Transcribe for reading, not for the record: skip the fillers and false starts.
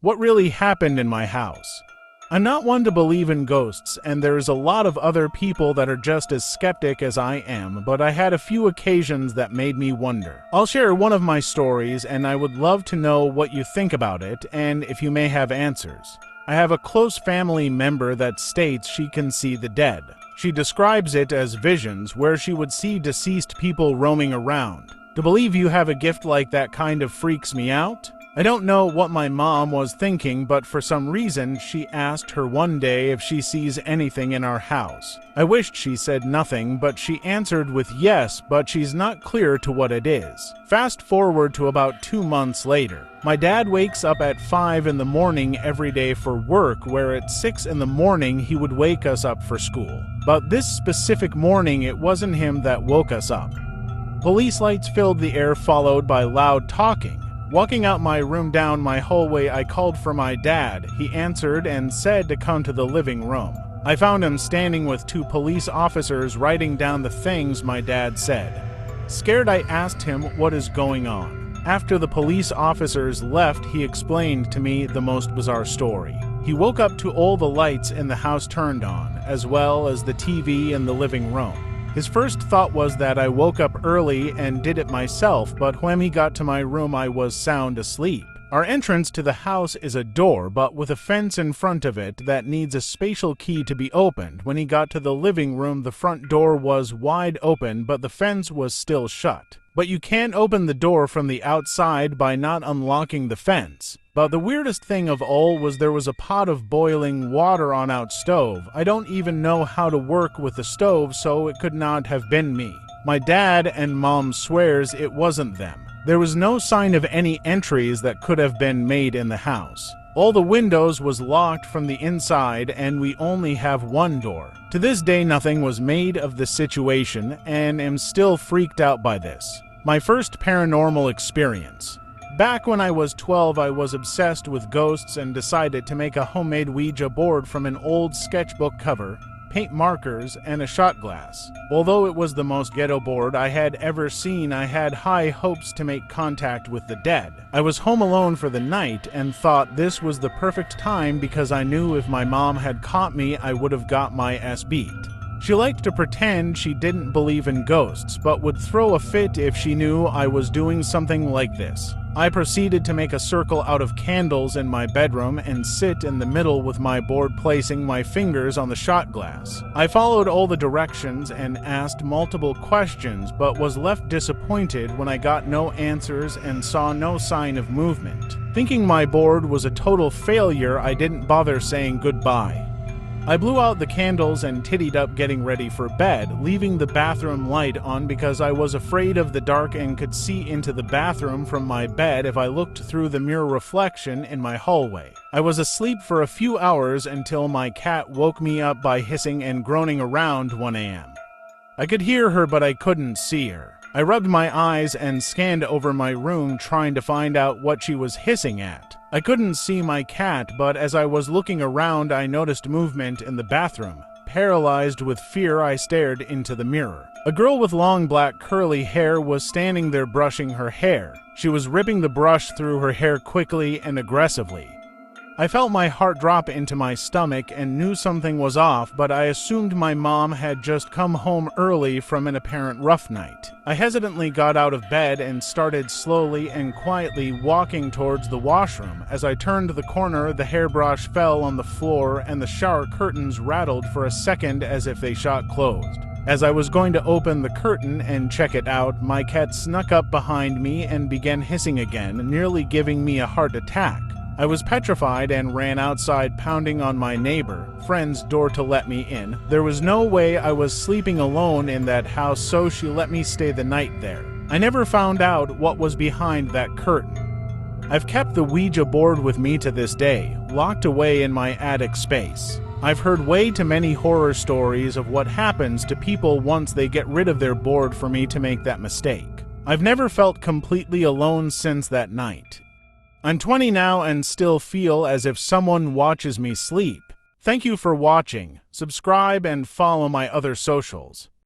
What really happened in my house? I'm not one to believe in ghosts, and there's a lot of other people that are just as skeptic as I am, but I had a few occasions that made me wonder. I'll share one of my stories, and I would love to know what you think about it, and if you may have answers. I have a close family member that states she can see the dead. She describes it as visions where she would see deceased people roaming around. To believe you have a gift like that kind of freaks me out. I don't know what my mom was thinking, but for some reason she asked her one day if she sees anything in our house. I wished she said nothing, but she answered with yes, but she's not clear to what it is. Fast forward to about 2 months later. My dad wakes up at 5 in the morning every day for work, where at 6 in the morning he would wake us up for school. But this specific morning it wasn't him that woke us up. Police lights filled the air, followed by loud talking. Walking out my room down my hallway, I called for my dad. He answered and said to come to the living room. I found him standing with 2 police officers writing down the things my dad said. Scared, I asked him what is going on. After the police officers left, he explained to me the most bizarre story. He woke up to all the lights in the house turned on, as well as the TV in the living room. His first thought was that I woke up early and did it myself, but when he got to my room I was sound asleep. Our entrance to the house is a door, but with a fence in front of it that needs a special key to be opened. When he got to the living room, the front door was wide open, but the fence was still shut. But you can't open the door from the outside by not unlocking the fence. But the weirdest thing of all was there was a pot of boiling water on our stove. I don't even know how to work with the stove, so it could not have been me. My dad and mom swears it wasn't them. There was no sign of any entries that could have been made in the house. All the windows was locked from the inside, and we only have one door. To this day, nothing was made of the situation, and am still freaked out by this. My first paranormal experience. Back when I was 12, I was obsessed with ghosts and decided to make a homemade Ouija board from an old sketchbook cover, paint markers, and a shot glass. Although it was the most ghetto board I had ever seen, I had high hopes to make contact with the dead. I was home alone for the night and thought this was the perfect time because I knew if my mom had caught me, I would have got my ass beat. She liked to pretend she didn't believe in ghosts, but would throw a fit if she knew I was doing something like this. I proceeded to make a circle out of candles in my bedroom and sit in the middle with my board, placing my fingers on the shot glass. I followed all the directions and asked multiple questions, but was left disappointed when I got no answers and saw no sign of movement. Thinking my board was a total failure, I didn't bother saying goodbye. I blew out the candles and tittied up getting ready for bed, leaving the bathroom light on because I was afraid of the dark and could see into the bathroom from my bed if I looked through the mirror reflection in my hallway. I was asleep for a few hours until my cat woke me up by hissing and groaning around 1 a.m. I could hear her, but I couldn't see her. I rubbed my eyes and scanned over my room trying to find out what she was hissing at. I couldn't see my cat, but as I was looking around, I noticed movement in the bathroom. Paralyzed with fear, I stared into the mirror. A girl with long black curly hair was standing there brushing her hair. She was ripping the brush through her hair quickly and aggressively. I felt my heart drop into my stomach and knew something was off, but I assumed my mom had just come home early from an apparent rough night. I hesitantly got out of bed and started slowly and quietly walking towards the washroom. As I turned the corner, the hairbrush fell on the floor and the shower curtains rattled for a second as if they shot closed. As I was going to open the curtain and check it out, my cat snuck up behind me and began hissing again, nearly giving me a heart attack. I was petrified and ran outside, pounding on my friend's door to let me in. There was no way I was sleeping alone in that house, so she let me stay the night there. I never found out what was behind that curtain. I've kept the Ouija board with me to this day, locked away in my attic space. I've heard way too many horror stories of what happens to people once they get rid of their board for me to make that mistake. I've never felt completely alone since that night. I'm 20 now and still feel as if someone watches me sleep. Thank you for watching. Subscribe and follow my other socials.